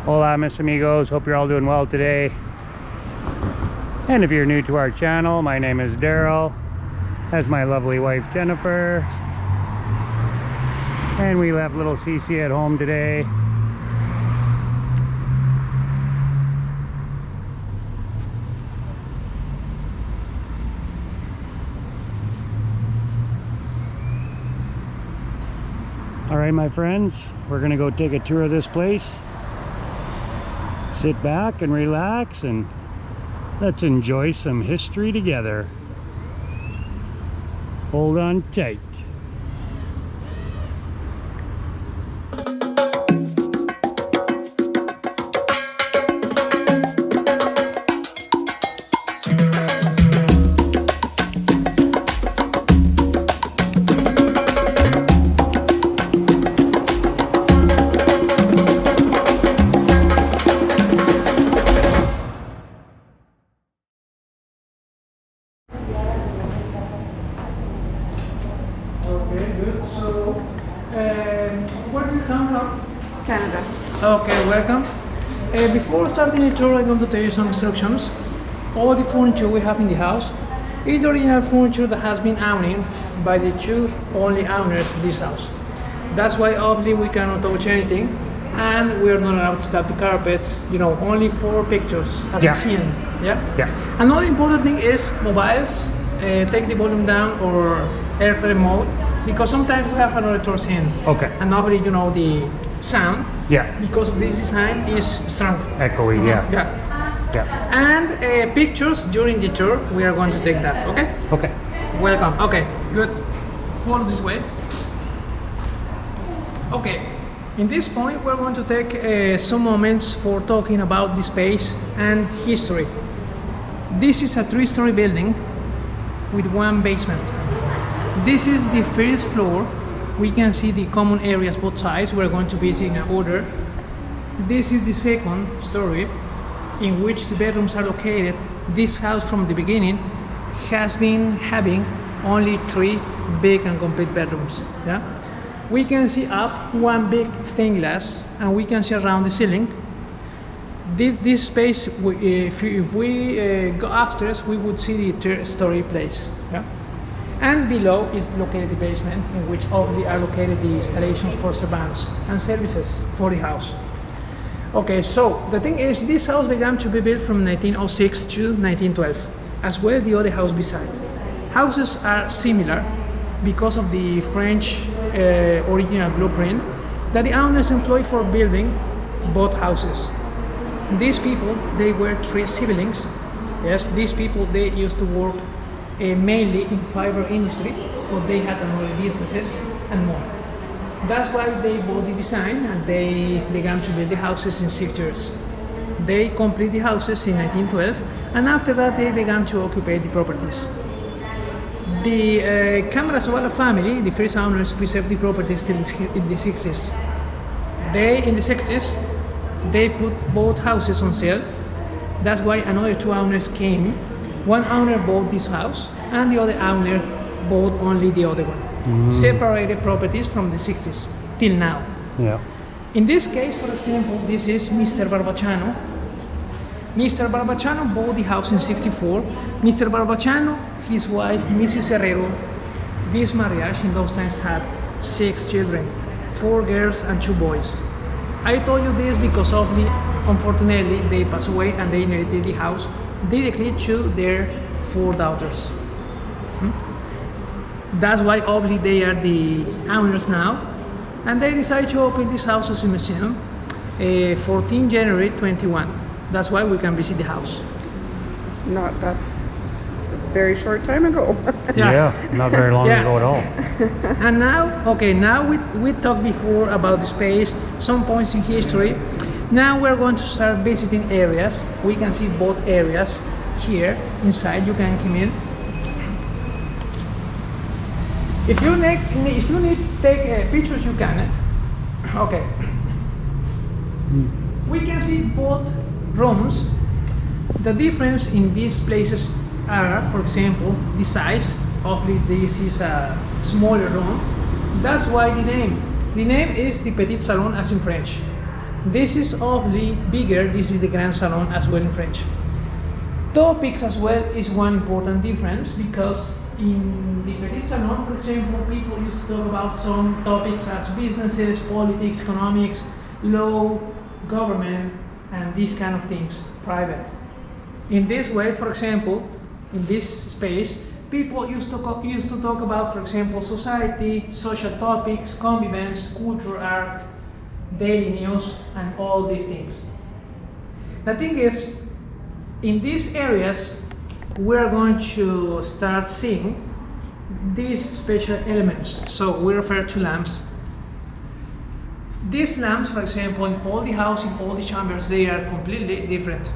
Hola mis amigos, hope you're all doing well today. And if you're new to our channel, my name is Daryl. That's my lovely wife Jennifer. And we left little Cece at home today. Alright my friends, we're gonna go take a tour of this place. Sit back and relax and let's enjoy some history together. Hold on tight. Where do you come from? Canada. Okay, welcome. Before starting the tour, I'm going to tell you some instructions. All the furniture we have in the house is original furniture that has been owned by the two only owners of this house. That's why obviously we cannot touch anything, and we are not allowed to tap the carpets, you know, only for pictures as you see them. Yeah? Another important thing is mobiles. Take the volume down or airplane mode, because sometimes we have another tours in. Okay. And nobody, you know, the sound. Yeah. Because of this design is strong. Echoey, yeah. And pictures during the tour, we are going to take that, okay? Okay. Welcome. Okay, good. Follow this way. Okay. In this point, we're going to take some moments for talking about the space and history. This is a 3-story building with 1 basement. This is the first floor. We can see the common areas both sides. We're going to visit in order. This is the 2nd story, in which the bedrooms are located. This house from the beginning has been having only 3 big and complete bedrooms. Yeah, we can see up 1 big stained glass, and we can see around the ceiling. This space, if we go upstairs, we would see the 3rd-story place. Yeah? And below is located the basement, in which obviously are located the installations for servants and services for the house. Okay, so the thing is, this house began to be built from 1906 to 1912, as well the other house beside. Houses are similar because of the French original blueprint that the owners employed for building both houses. These people, they were 3 siblings. Yes, these people, they used to work mainly in fiber industry, but they had other businesses and more. That's why they bought the design and they began to build the houses in 6 years. They complete the houses in 1912, and after that they began to occupy the properties. The Carambola family, the first owners, preserved the properties till in the 60s. In the 60s, they put both houses on sale. That's why another 2 owners came. 1 owner bought this house, and the other owner bought only the other one. Separated properties from the 60s till now. Yeah. In this case, for example, this is Mr. Barbachano. Mr. Barbachano bought the house in 64. Mr. Barbachano, his wife, Mrs. Herrero, this marriage in those times had 6 children, 4 girls and 2 boys. I told you this because unfortunately, they passed away and they inherited the house directly to their 4 daughters. That's why obviously they are the owners now, and they decided to open this house as a museum 14 January 21. That's why we can visit the house. That's a very short time ago. Yeah, not very long ago at all. And now we talked before about the space, some points in history. Now we're going to start visiting areas. We can see both areas here inside. You can come in. If you need to take pictures, you can. Okay. We can see both rooms. The difference in these places are, for example, the size. Obviously, this is a smaller room. That's why the name. The name is the Petit Salon, as in French. This is obviously bigger. This is the Grand Salon as well in French. Topics as well is one important difference, because in the Petit Salon, for example, people used to talk about some topics as businesses, politics, economics, law, government, and these kind of things, private. In this way, for example, in this space, people used to talk about, for example, society, social topics, convivence, culture, art, daily news, and all these things. The thing is, in these areas, we're going to start seeing these special elements. So we refer to lamps. These lamps, for example, in all the house, in all the chambers, they are completely different.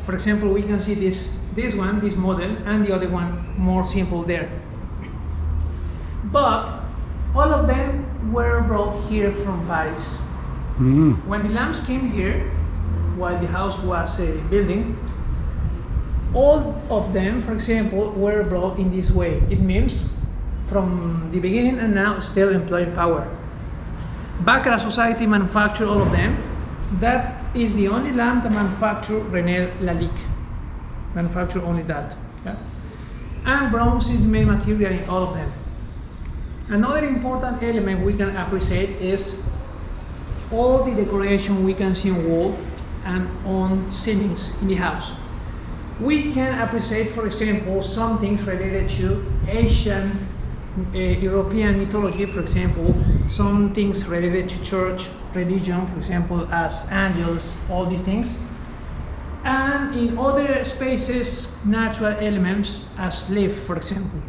For example, we can see this one, this model, and the other one more simple there. But all of them were brought here from Paris. When the lamps came here, while the house was a building, all of them, for example, were brought in this way. It means from the beginning and now still employing power. Baccarat Society manufactured all of them. That is the only lamp that manufactured René Lalique. Manufactured only that. Yeah? And bronze is the main material in all of them. Another important element we can appreciate is all the decoration we can see on wall and on ceilings in the house. We can appreciate, for example, some things related to Asian, European mythology, for example, some things related to church, religion, for example, as angels, all these things. And in other spaces, natural elements as leaf, for example.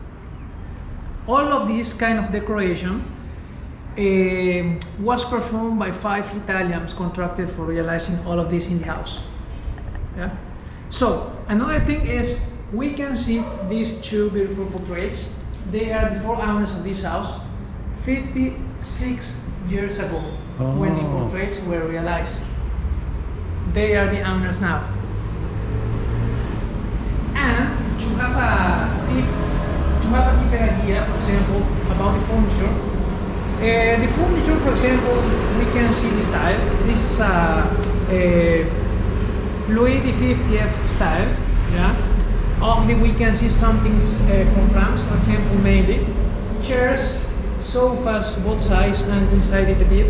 All of this kind of decoration was performed by 5 Italians contracted for realizing all of this in the house. Yeah? So, another thing is, we can see these 2 beautiful portraits. They are the 4 owners of this house 56 years ago, when the portraits were realized. They are the owners now. And to have a deeper idea, for example, about the furniture. The furniture, for example, we can see the style. This is a Louis XV style. Yeah. Obviously, we can see some things from France, for example, mainly chairs, sofas, both sides and inside the Petit.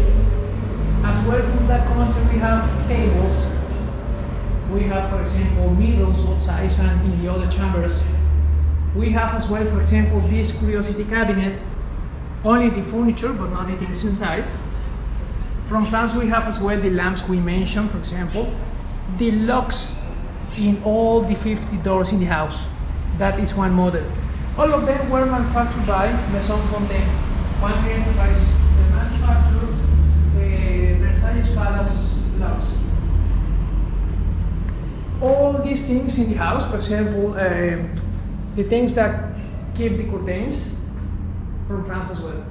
As well, from that country, we have tables. We have, for example, mirrors both sides and in the other chambers. We have as well, for example, this curiosity cabinet, only the furniture but not the things inside. From France, we have as well the lamps we mentioned, for example, the locks in all the 50 doors in the house. That is one model. All of them were manufactured by Maison Condé, Pantry Enterprise. They manufactured Versailles Palace locks. All these things in the house, for example, the things that keep the curtains, from France as well.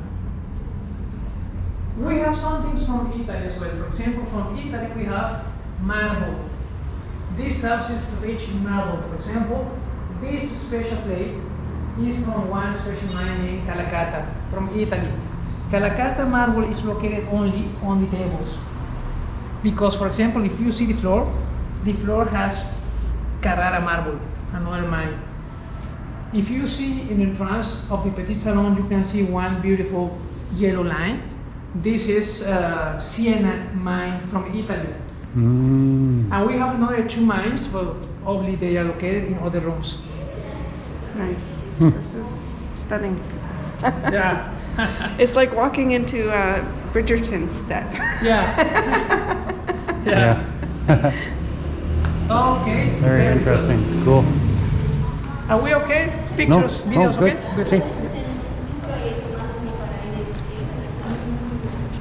We have some things from Italy as well. For example, from Italy we have marble. This house is rich in marble. For example, this special plate is from one special mine named Calacatta, from Italy. Calacatta marble is located only on the tables. Because, for example, if you see the floor has Carrara marble, another mine. If you see in the entrance of the Petit Salon, you can see one beautiful yellow line. This is Siena mine from Italy. And we have another 2 mines, but obviously they are located in other rooms. Nice. This is stunning. Yeah. It's like walking into Bridgerton's step. Yeah. Yeah. Okay. Very interesting. Good. Cool. Are we okay? Pictures, videos, good. okay? Sí.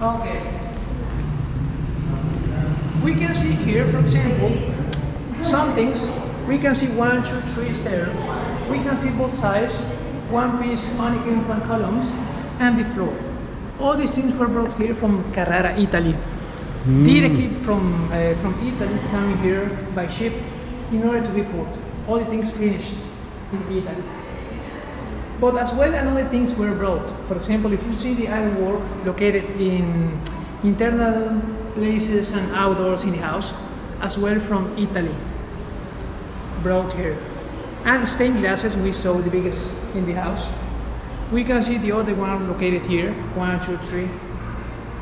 Okay. We can see here, for example, some things. We can see 1, 2, 3 stairs. We can see both sides, one piece mannequins and columns, and the floor. All these things were brought here from Carrara, Italy. Directly from Italy, coming here by ship in order to be put. All the things finished in Italy. But as well, another things were brought. For example, if you see the ironwork located in internal places and outdoors in the house, as well from Italy, brought here. And stained glasses, we saw the biggest in the house. We can see the other one located here, 1, 2, 3,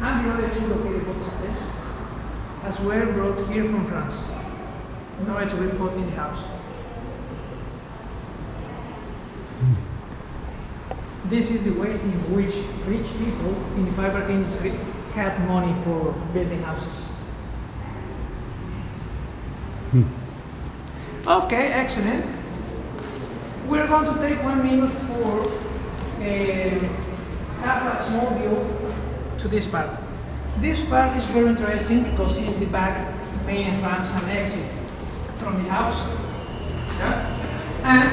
and the other 2 located upstairs, as well brought here from France, in order to be put in the house. This is the way in which rich people in the fiber industry had money for building houses. Okay, excellent. We're going to take 1 minute for have a small view to this part. This part is very interesting because it's the back main entrance and exit from the house. Yeah? And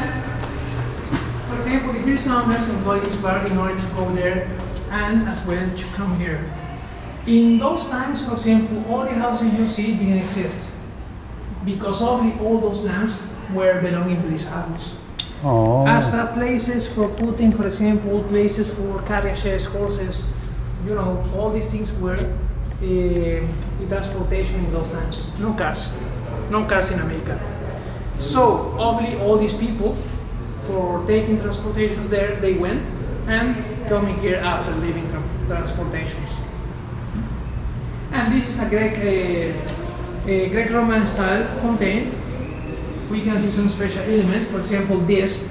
for example, the first owners employ this part in order to go there and as well to come here. In those times, for example, all the houses you see didn't exist because only all those lamps were belonging to this house. Oh. As places for putting, for example, places for carriages, horses, you know, all these things were the transportation in those times. No cars in America. So only all these people, for taking transportations there, they went and coming here after leaving transportations. And this is a Greek Roman style fontaine. We can see some special elements, for example this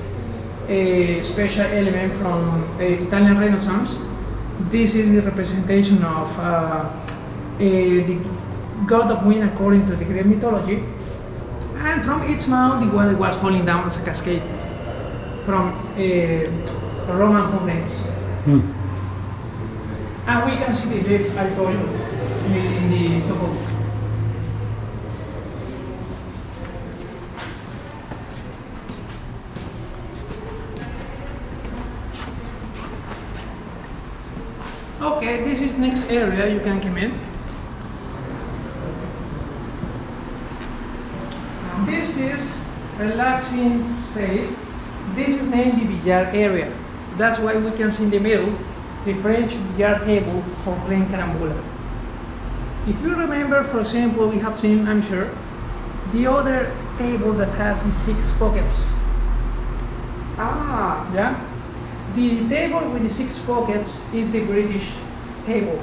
special element from Italian Renaissance. This is the representation of the god of wind according to the Greek mythology. And from its mouth the water was falling down as a cascade from Roman fontaines. And we can see the leaf I told you in the Stockholm. Okay, this is next area you can come in. This is relaxing space. This is named the billiard area. That's why we can see in the middle the French billiard table for playing Carambola. If you remember, for example, we have seen, I'm sure, the other table that has the 6 pockets. Ah. Yeah? The table with the 6 pockets is the British table.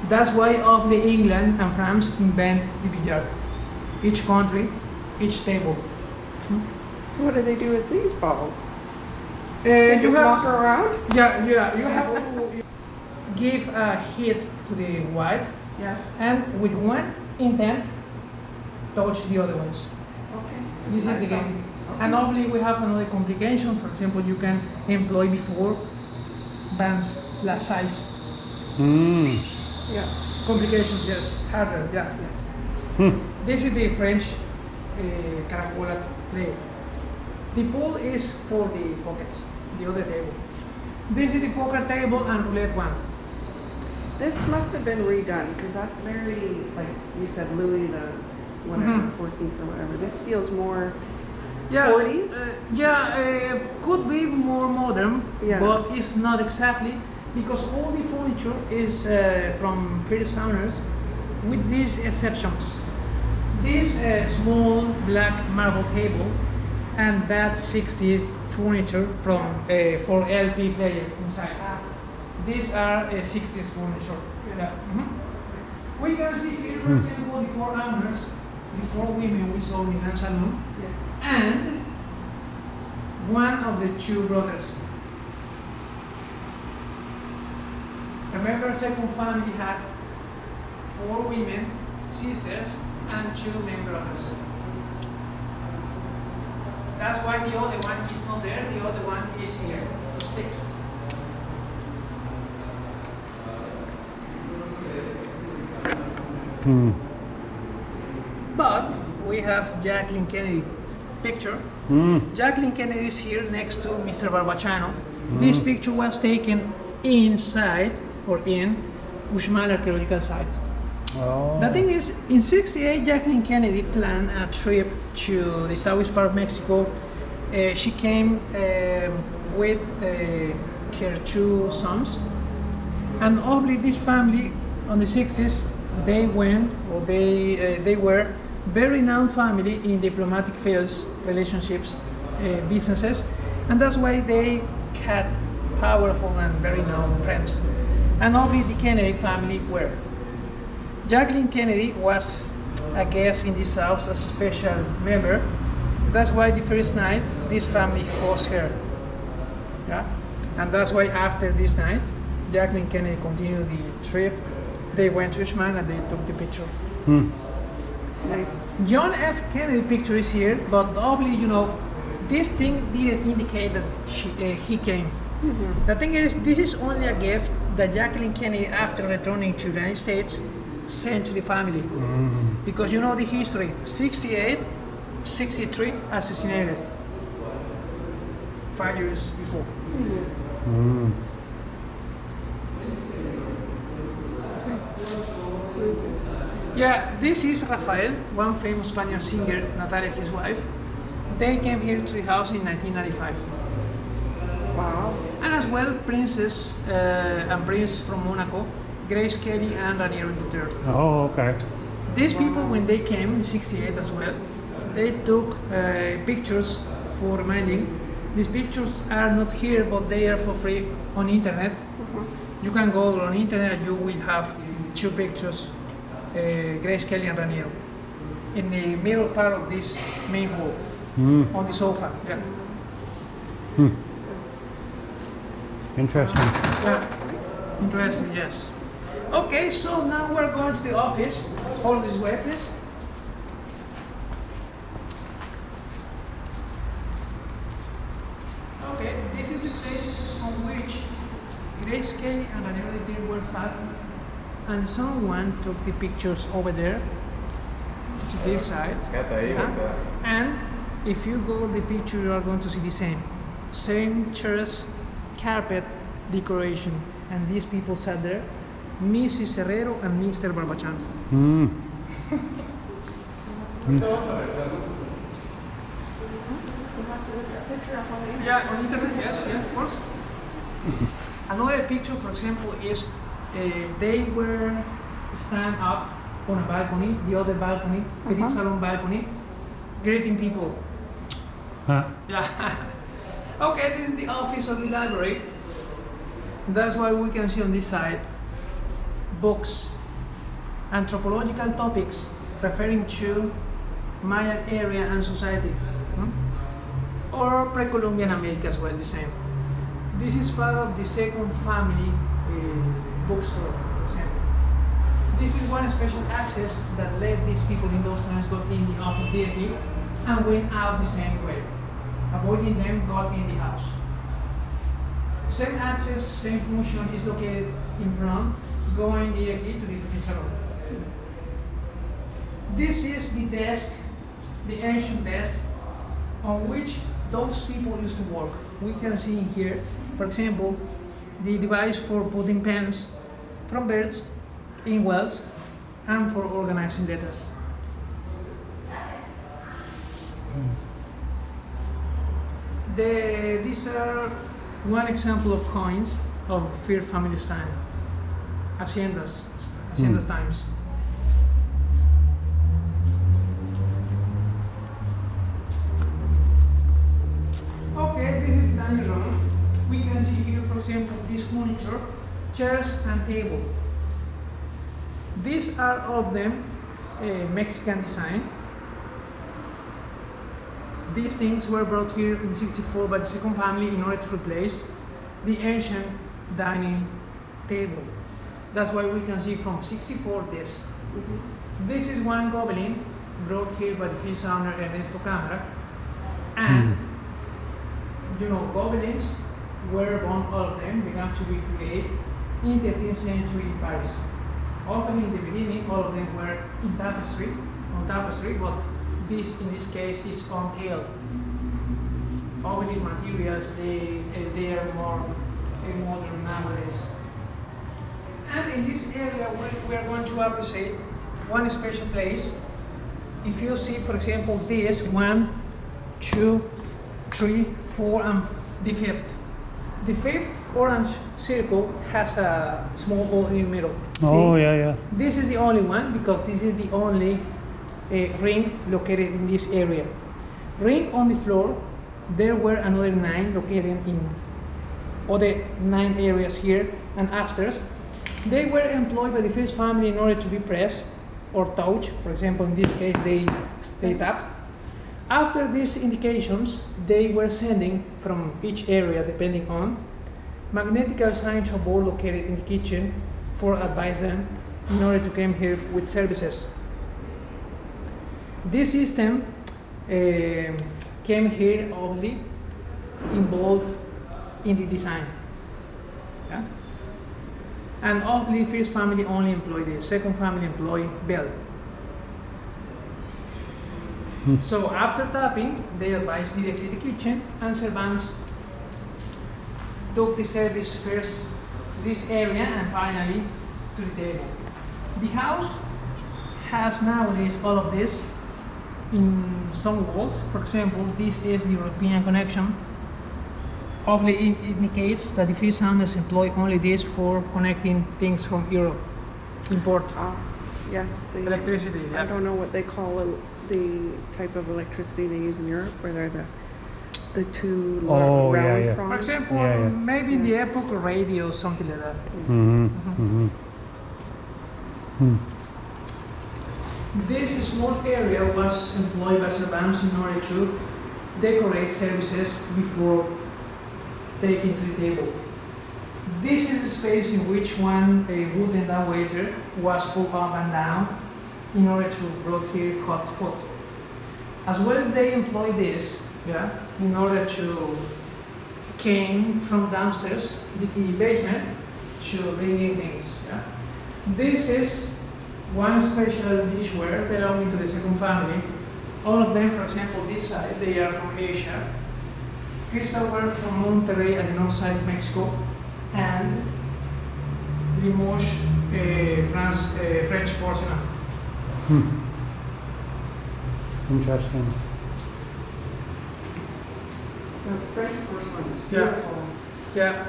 That's why only England and France invent the billiard. Each country, each table. What do they do with these balls? They Just knock her around? Yeah. You have to give a hit to the white. Yes. And with one intent, touch the other ones. Okay. This is the game. And normally we have another complication. For example, you can employ before bands last size. Yeah. Complications, yes. Harder, yeah. This is the French Carambola play. The pool is for the pockets, the other table. This is the poker table and roulette one. This must have been redone because that's very, like you said, Louis the whatever, 14th or whatever. This feels more 40s? Could be more modern, Yeah. but it's not exactly because all the furniture is from first owners with these exceptions. This small black marble table and that 60s furniture from for LP player inside. These are 60s furniture. Yeah. We can see here, for example, the 4 owners, the 4 women we saw in the Salon, and one of the 2 brothers. Remember, second family had 4 women, sisters, and 2 men brothers. That's why the other one is not there, the other one is here, the 6th. But we have Jacqueline Kennedy picture. Jacqueline Kennedy is here next to Mr. Barbachano. This picture was taken inside or in Uxmal archaeological site. Oh. The thing is, in '68, Jacqueline Kennedy planned a trip to the southeast part of Mexico. She came with her 2 sons, and obviously this family on the 60s they went, or they were very renowned family in diplomatic fields, relationships, businesses, and that's why they had powerful and very known friends. And only the Kennedy family were. Jacqueline Kennedy was a guest in this house as a special member. That's why the first night this family hosts her. Yeah? And that's why after this night, Jacqueline Kennedy continued the trip. They went to Ishmael and they took the picture. Nice. John F. Kennedy picture is here, but obviously, you know, this thing didn't indicate that he came. The thing is, this is only a gift that Jacqueline Kennedy, after returning to the United States, sent to the family. Because you know the history, 68, 63, assassinated 5 years before. Who is this? Yeah, this is Rafael, one famous Spanish singer, Natalia, his wife. They came here to the house in 1995. Wow. And as well, Princess and Prince from Monaco, Grace Kelly and Raniero III. Oh, okay. These people, when they came in 68 as well, they took pictures for reminding. These pictures are not here, but they are for free on internet. You can go on internet and you will have 2 pictures, Grace Kelly and Raniero, in the middle part of this main hall, on the sofa. Yeah. Interesting. Yeah. Interesting, yes. Okay, so now we're going to the office. Follow this way, please. Okay, this is the place on which Grace Kelly and Raniero III were sat, and someone took the pictures over there to this side. And if you go the picture, you are going to see the same chairs, carpet, decoration, and these people sat there, Mrs. Herrero and Mr. Barbachano. Yeah, on internet, yes, yeah, of course. Another picture, for example, is they were stand up on a balcony, the other balcony, Petit Salon balcony, greeting people. Yeah. Okay, this is the office of the library. That's why we can see on this side books, anthropological topics referring to Mayan area and society, or pre-Columbian America as well, the same. This is part of the second family bookstore, for example. This is one special access that let these people in those times go in the office directly and went out the same way. Avoiding them got in the house. Same access, same function is located in front, going directly to the salon. This is the desk, the ancient desk, on which those people used to work. We can see in here, for example, the device for putting pens from birds in wells and for organizing letters. These are one example of coins of first family's time, hacienda's times. Okay, this is the dining room. We can see here, for example, this furniture, chairs and table. These are all of them Mexican design. These things were brought here in '64 by the second family in order to replace the ancient dining table. That's why we can see from '64 this. This is one gobelin brought here by the first owner Ernesto Cámara, and you know, gobelins were born, all of them began to be created in the 13th century in Paris. Often in the beginning, all of them were on tapestry, but this in this case is on tail. Gobelin materials, they are more modern nowadays. And in this area, we are going to appreciate one special place. If you see, for example, this 1, 2, 3, 4, and the 5th. The fifth orange circle has a small hole in the middle. Oh, See? yeah, yeah. This is the only one because this is the only ring located in this area. Ring on the floor, there were another 9 located in other 9 areas here and upstairs. They were employed by the first family in order to be pressed or touched. For example, in this case, they tap. After these indications, they were sending from each area, depending on magnetic signs or board located in the kitchen for advise them in order to come here with services. This system came here only involved in the design. Yeah? And obviously, first family only employed this, second family employed bell. So after tapping, they advised directly the kitchen, and servants took the service first to this area and finally to the table. The house has nowadays all of this in some walls. For example, this is the European connection. Obviously, it indicates that the first owners employ only this for connecting things from Europe, import. Yes, Electricity. I don't know what they call the type of electricity they use in Europe, where they're the two round prongs. For example, maybe in the epoch of radio, something like that. This small area was employed by servants in order to decorate services before taking to the table. This is a space in which one wooden down waiter was pulled up and down in order to brought here hot food. As well, they employ this in order to came from downstairs, the basement, to bring in things. Yeah? This is one special dishware belonging to the second family. All of them, for example, this side, they are from Asia. Crystal were from Monterrey at the north side of Mexico, and Limoges, France, French porcelain. Interesting. The French porcelain is beautiful. Yeah.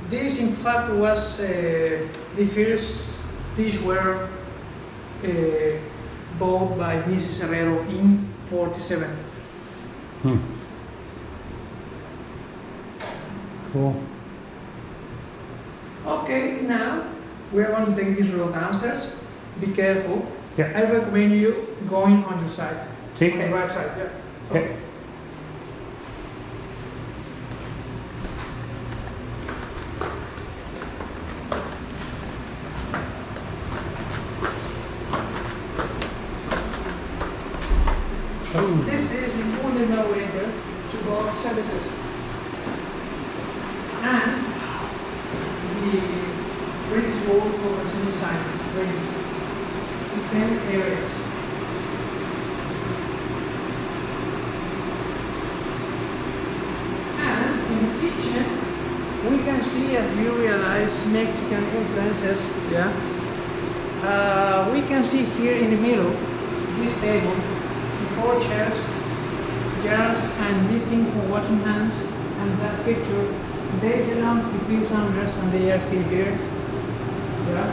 This, in fact, was the first dishware bought by Mrs. Herrero in '47. Cool. Okay, now we're going to take this road downstairs. Be careful. Yeah. I recommend you going on your side. See? On the right side, yeah. Okay. This is the only elevator to go up services. And the British wall for the signs, raised 10 areas. And in the kitchen, we can see, as you realize, Mexican influences. Yeah. We can see here in the middle, this table, 4 chairs, jars, and this thing for washing hands, and that picture, they belong to the field owners and they are still here. Yeah.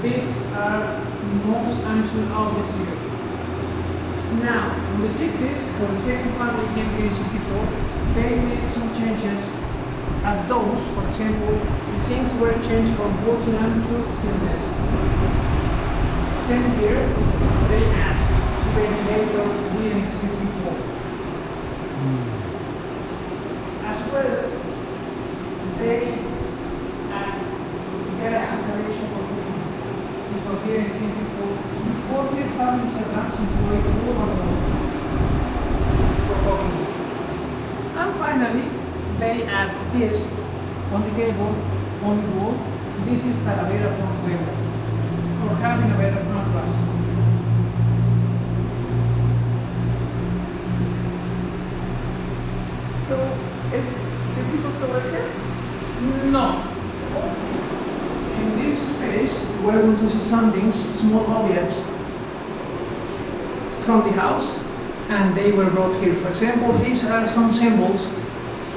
These are most ancient objects here. Now, in the 60s, when the second family came here in '64, they made some changes as those, for example, the sinks were changed from porcelain to stainless. Same here, they add ventilator didn't exist before. As well, they add gas installation for cooking because it didn't exist before. Before field family setups employed overload for cooking. And finally, they add this on the table, on the wall. This is Talavera from Puebla for having a better contrast. So, do people still live here? No. In this space, we're going to see some things, small objects from the house, and they were brought here. For example, these are some symbols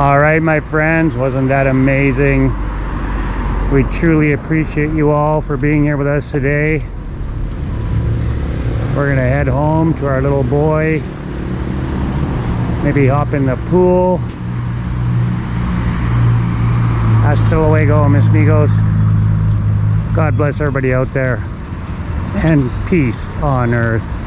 All right, my friends, wasn't that amazing? We truly appreciate you all for being here with us today. We're gonna head home to our little boy, maybe hop in the pool. Hasta luego, mis amigos. God bless everybody out there, and peace on earth.